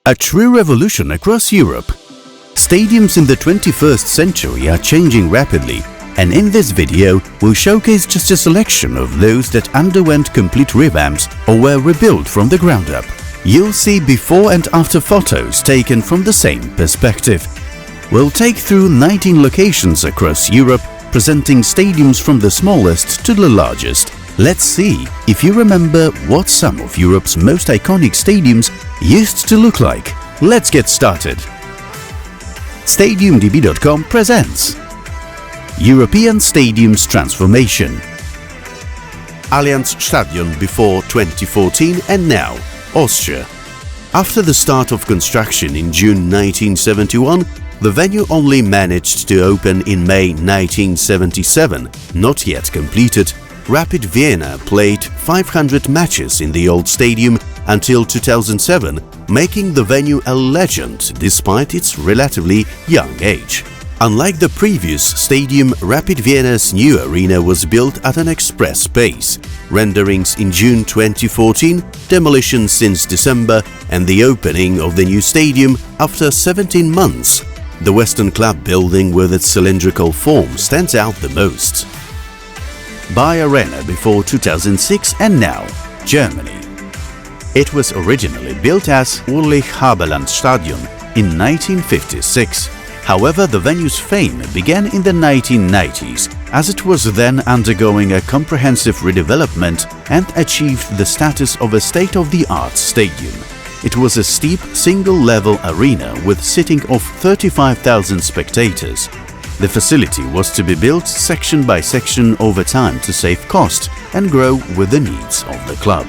A true revolution across Europe. Stadiums in the 21st century are changing rapidly, and in this video we'll showcase just a selection of those that underwent complete revamps or were rebuilt from the ground up. You'll see before and after photos taken from the same perspective. We'll take through 19 locations across Europe, presenting stadiums from the smallest to the largest. Let's see if you remember what some of Europe's most iconic stadiums used to look like. Let's get started. StadiumDB.com presents European Stadiums Transformation. Allianz Stadion before 2014 and now, Austria. After the start of construction in June 1971, the venue only managed to open in May 1977, not yet completed. Rapid Vienna played 500 matches in the old stadium until 2007, making the venue a legend despite its relatively young age. Unlike the previous stadium, Rapid Vienna's new arena was built at an express pace. Renderings in June 2014, demolition since December, and the opening of the new stadium after 17 months. The Western Club building with its cylindrical form stands out the most. BayArena before 2006 and now, Germany. It was originally built as Ulrich-Haberland-Stadion in 1956. However, the venue's fame began in the 1990s, as it was then undergoing a comprehensive redevelopment and achieved the status of a state-of-the-art stadium. It was a steep, single-level arena with seating of 35,000 spectators. The facility was to be built section by section over time to save cost and grow with the needs of the club.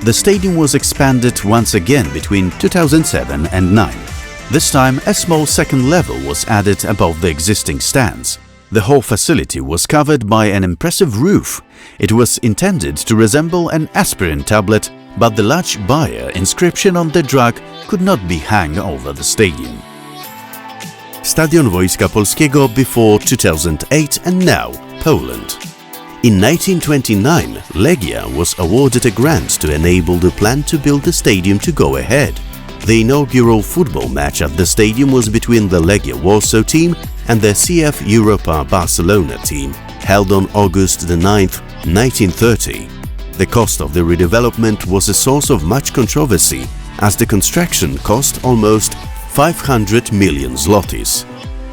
The stadium was expanded once again between 2007 and 2009. This time, a small second level was added above the existing stands. The whole facility was covered by an impressive roof. It was intended to resemble an aspirin tablet, but the large Bayer inscription on the drug could not be hung over the stadium. Stadion Wojska Polskiego before 2008 and now, Poland. In 1929, Legia was awarded a grant to enable the plan to build the stadium to go ahead. The inaugural football match at the stadium was between the Legia Warsaw team and the CF Europa Barcelona team, held on August 9, 1930. The cost of the redevelopment was a source of much controversy, as the construction cost almost 500 million zlotys.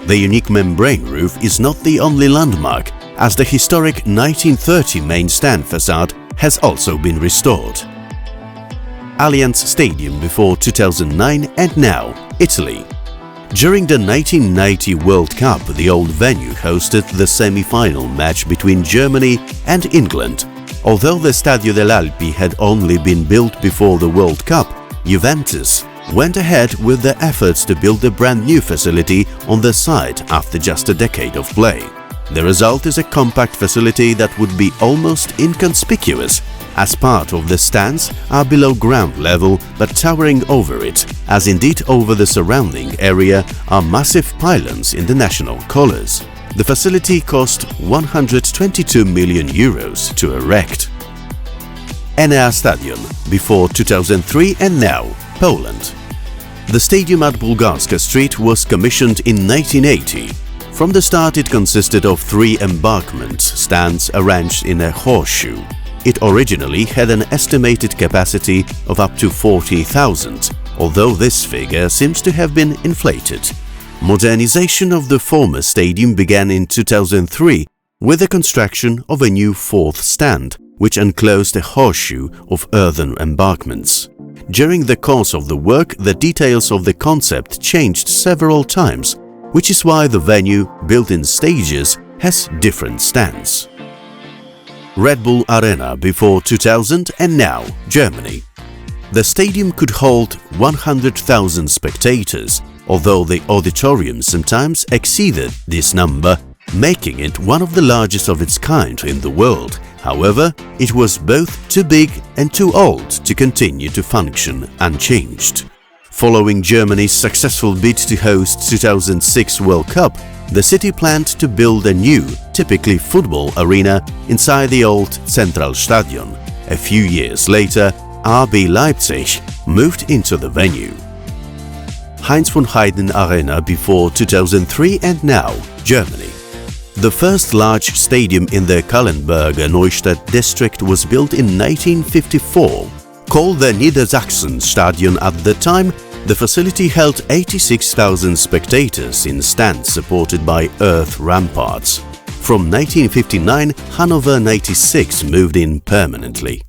The unique membrane roof is not the only landmark, as the historic 1930 main stand facade has also been restored. Allianz Stadium before 2009 and now, Italy. During the 1990 World Cup, the old venue hosted the semi-final match between Germany and England. Although the Stadio dell'Alpi had only been built before the World Cup, Juventus went ahead with the efforts to build a brand new facility on the site after just a decade of play. The result is a compact facility that would be almost inconspicuous, as part of the stands are below ground level but towering over it, as indeed over the surrounding area are massive pylons in the national colours. The facility cost 122 million euros to erect. Enea Stadion before 2003 and now, Poland. The stadium at Bulgarska Street was commissioned in 1980. From the start it consisted of 3 embankment stands arranged in a horseshoe. It originally had an estimated capacity of up to 40,000, although this figure seems to have been inflated. Modernization of the former stadium began in 2003 with the construction of a new 4th stand, which enclosed a horseshoe of earthen embankments. During the course of the work, the details of the concept changed several times, which is why the venue, built in stages, has different stands. Red Bull Arena before 2000 and now, Germany. The stadium could hold 100,000 spectators, although the auditorium sometimes exceeded this number, making it one of the largest of its kind in the world. However, it was both too big and too old to continue to function unchanged. Following Germany's successful bid to host 2006 World Cup, the city planned to build a new, typically football arena inside the old Zentralstadion. A few years later, RB Leipzig moved into the venue. Heinz von Heiden-Arena before 2003 and now Germany. The first large stadium in the Kallenberger Neustadt district was built in 1954. Called the Niedersachsen Stadion at the time, the facility held 86,000 spectators in stands supported by earth ramparts. From 1959, Hanover 96 moved in permanently.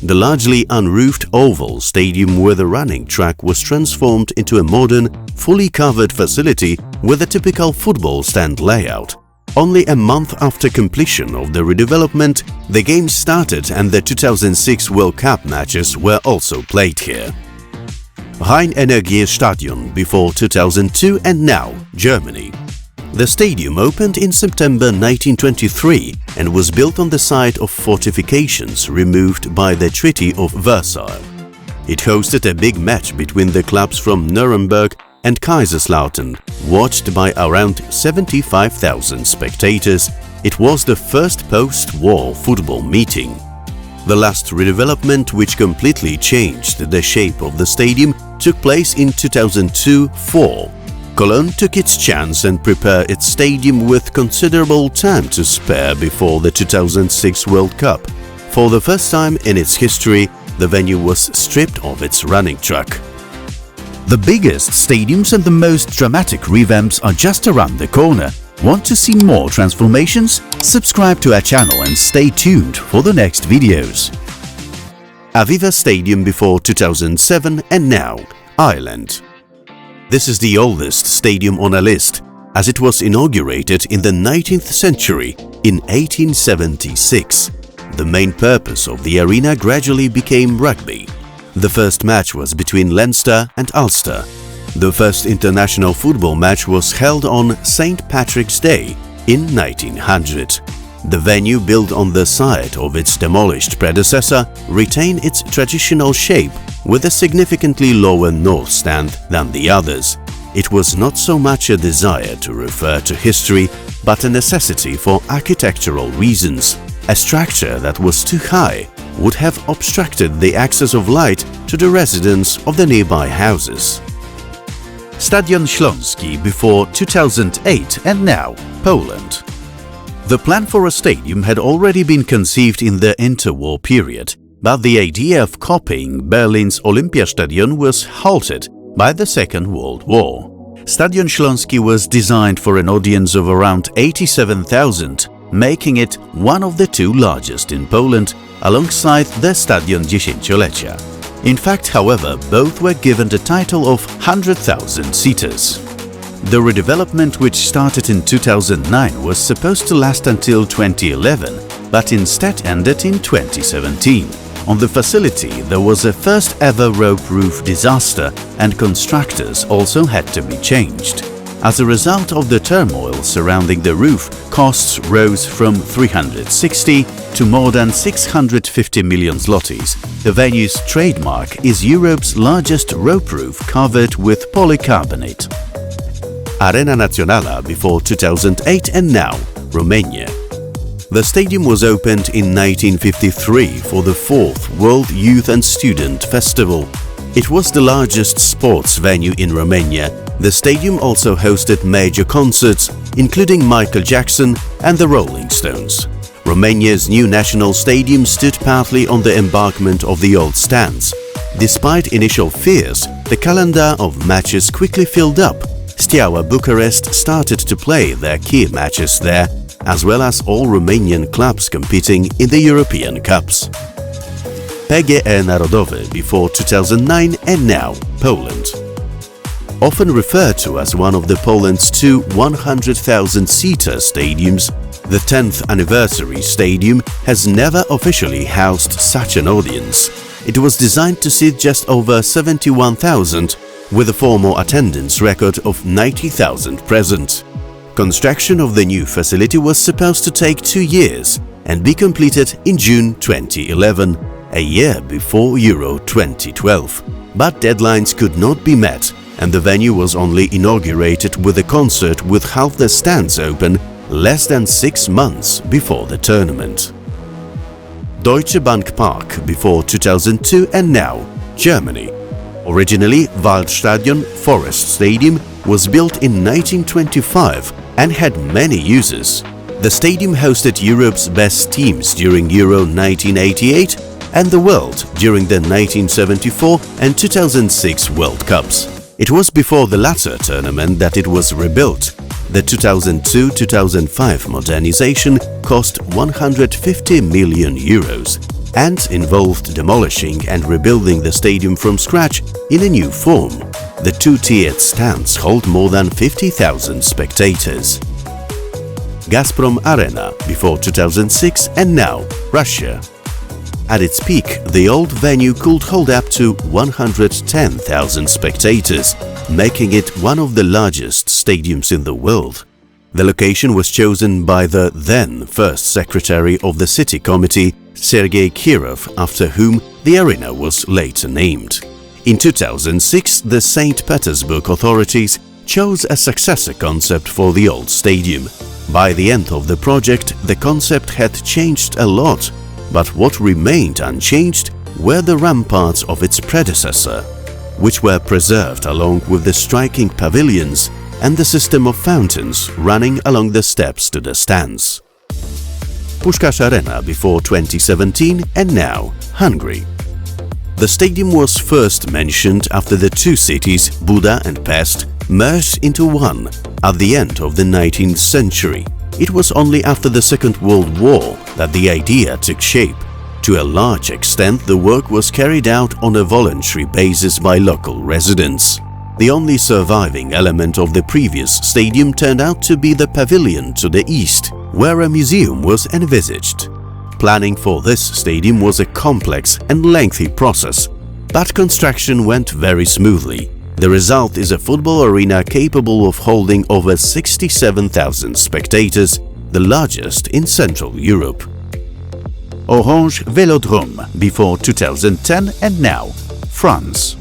The largely unroofed oval stadium with a running track was transformed into a modern, fully covered facility with a typical football stand layout. Only a month after completion of the redevelopment, the games started and the 2006 World Cup matches were also played here. RheinEnergie Stadion before 2002 and now Germany. The stadium opened in September 1923 and was built on the site of fortifications removed by the Treaty of Versailles. It hosted a big match between the clubs from Nuremberg and Kaiserslautern, watched by around 75,000 spectators. It was the first post-war football meeting. The last redevelopment, which completely changed the shape of the stadium, took place in 2002-04. Cologne took its chance and prepared its stadium with considerable time to spare before the 2006 World Cup. For the first time in its history, the venue was stripped of its running track. The biggest stadiums and the most dramatic revamps are just around the corner. Want to see more transformations? Subscribe to our channel and stay tuned for the next videos. Aviva Stadium before 2007 and now Ireland. This is the oldest stadium on our list, as it was inaugurated in the 19th century in 1876. The main purpose of the arena gradually became rugby. The first match was between Leinster and Ulster. The first international football match was held on St. Patrick's Day in 1900. The venue, built on the site of its demolished predecessor, retained its traditional shape with a significantly lower north stand than the others. It was not so much a desire to refer to history, but a necessity for architectural reasons. A structure that was too high would have obstructed the access of light to the residents of the nearby houses. Stadion Śląski before 2008 and now Poland. The plan for a stadium had already been conceived in the interwar period, but the idea of copying Berlin's Olympiastadion was halted by the Second World War. Stadion Śląski was designed for an audience of around 87,000, making it one of the two largest in Poland, alongside the Stadion Dziesięciolecia. In fact, however, both were given the title of 100,000 seaters. The redevelopment, which started in 2009, was supposed to last until 2011, but instead ended in 2017. On the facility, there was a first-ever rope roof disaster, and constructors also had to be changed. As a result of the turmoil surrounding the roof, costs rose from 360 to more than 650 million zlotys. The venue's trademark is Europe's largest rope roof covered with polycarbonate. Arena Națională before 2008 and now Romania. The stadium was opened in 1953 for the 4th World Youth and Student Festival. It was the largest sports venue in Romania. The stadium also hosted major concerts, including Michael Jackson and the Rolling Stones. Romania's new national stadium stood partly on the embankment of the old stands. Despite initial fears, the calendar of matches quickly filled up. Steaua Bucharest started to play their key matches there, as well as all Romanian clubs competing in the European Cups. PGE Narodowy before 2009 and now Poland. Often referred to as one of Poland's two 100,000-seater stadiums, the 10th anniversary stadium has never officially housed such an audience. It was designed to seat just over 71,000, with a formal attendance record of 90,000 present. Construction of the new facility was supposed to take 2 years and be completed in June 2011, a year before Euro 2012. But deadlines could not be met, and the venue was only inaugurated with a concert with half the stands open less than 6 months before the tournament. Deutsche Bank Park before 2002 and now Germany. Originally, Waldstadion Forest Stadium was built in 1925 and had many uses. The stadium hosted Europe's best teams during Euro 1988 and the world during the 1974 and 2006 World Cups. It was before the latter tournament that it was rebuilt. The 2002-2005 modernization cost 150 million euros and involved demolishing and rebuilding the stadium from scratch in a new form. The two-tiered stands hold more than 50,000 spectators. Gazprom Arena before 2006 and now Russia. At its peak, the old venue could hold up to 110,000 spectators, making it one of the largest stadiums in the world. The location was chosen by the then first secretary of the city committee, Sergei Kirov, after whom the arena was later named. In 2006, the St. Petersburg authorities chose a successor concept for the old stadium. By the end of the project, the concept had changed a lot, but what remained unchanged were the ramparts of its predecessor, which were preserved along with the striking pavilions and the system of fountains running along the steps to the stands. Puskás Arena before 2017 and now Hungary. The stadium was first mentioned after the two cities, Buda and Pest, merged into one at the end of the 19th century. It was only after the Second World War that the idea took shape. To a large extent, the work was carried out on a voluntary basis by local residents. The only surviving element of the previous stadium turned out to be the pavilion to the east, where a museum was envisaged. Planning for this stadium was a complex and lengthy process, but construction went very smoothly. The result is a football arena capable of holding over 67,000 spectators, the largest in Central Europe. Orange Vélodrome before 2010 and now France.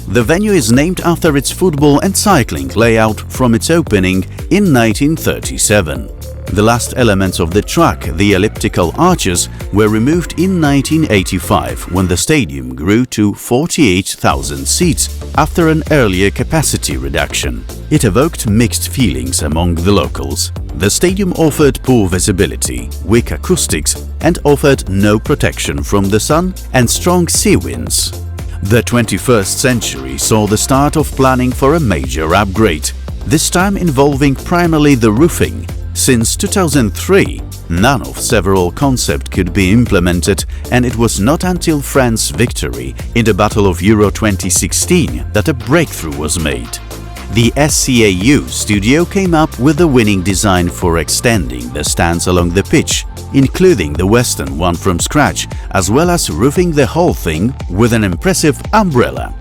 The venue is named after its football and cycling layout from its opening in 1937. The last elements of the track, the elliptical arches, were removed in 1985 when the stadium grew to 48,000 seats after an earlier capacity reduction. It evoked mixed feelings among the locals. The stadium offered poor visibility, weak acoustics, and offered no protection from the sun and strong sea winds. The 21st century saw the start of planning for a major upgrade, this time involving primarily the roofing. Since 2003, none of several concepts could be implemented, and it was not until France's victory in the Battle of Euro 2016 that a breakthrough was made. The SCAU studio came up with the winning design for extending the stands along the pitch, including the western one from scratch, as well as roofing the whole thing with an impressive umbrella.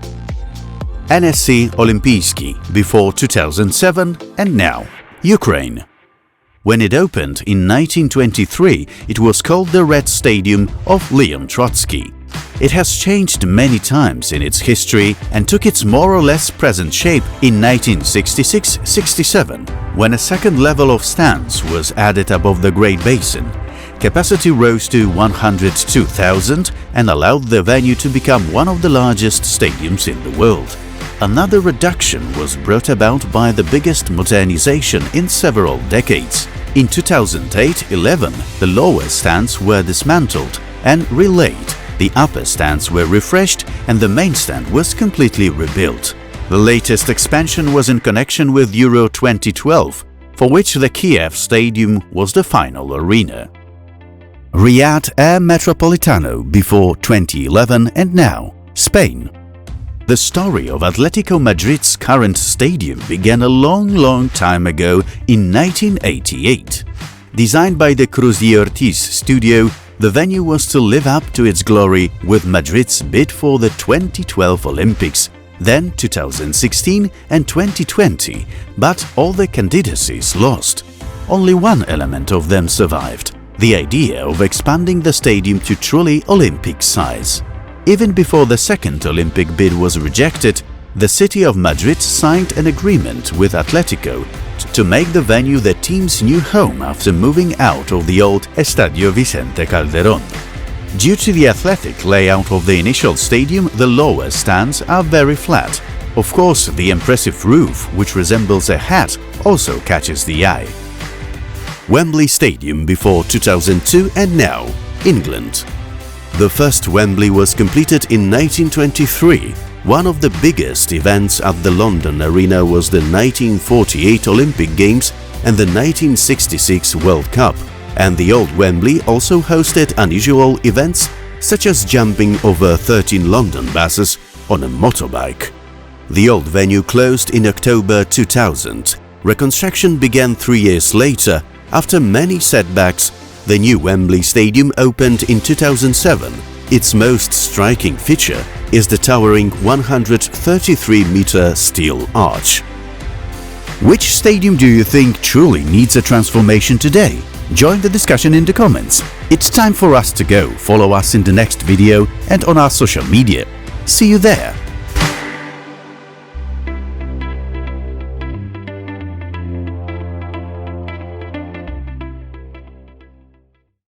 NSC Olimpiyskiy before 2007 and now Ukraine. When it opened in 1923, it was called the Red Stadium of Leon Trotsky. It has changed many times in its history and took its more or less present shape in 1966-67, when a second level of stands was added above the Great Basin. Capacity rose to 102,000 and allowed the venue to become one of the largest stadiums in the world. Another reduction was brought about by the biggest modernization in several decades. In 2008-11, the lower stands were dismantled and relaid, the upper stands were refreshed, and the main stand was completely rebuilt. The latest expansion was in connection with Euro 2012, for which the Kiev Stadium was the final arena. Riyadh Metropolitano before 2011 and now Spain. The story of Atletico Madrid's current stadium began a long time ago in 1988. Designed by the Cruz y Ortiz studio, the venue was to live up to its glory with Madrid's bid for the 2012 Olympics, then 2016 and 2020, but all the candidacies lost. Only one element of them survived: the idea of expanding the stadium to truly Olympic size. Even before the second Olympic bid was rejected, the city of Madrid signed an agreement with Atletico to make the venue the team's new home after moving out of the old Estadio Vicente Calderón. Due to the athletic layout of the initial stadium, the lower stands are very flat. Of course, the impressive roof, which resembles a hat, also catches the eye. Wembley Stadium before 2002 and now, England. The first Wembley was completed in 1923. One of the biggest events at the London Arena was the 1948 Olympic Games and the 1966 World Cup, and the old Wembley also hosted unusual events such as jumping over 13 London buses on a motorbike. The old venue closed in October 2000. Reconstruction began 3 years later. After many setbacks, the new Wembley Stadium opened in 2007. Its most striking feature is the towering 133-meter steel arch. Which stadium do you think truly needs a transformation today? Join the discussion in the comments. It's time for us to go. Follow us in the next video and on our social media. See you there!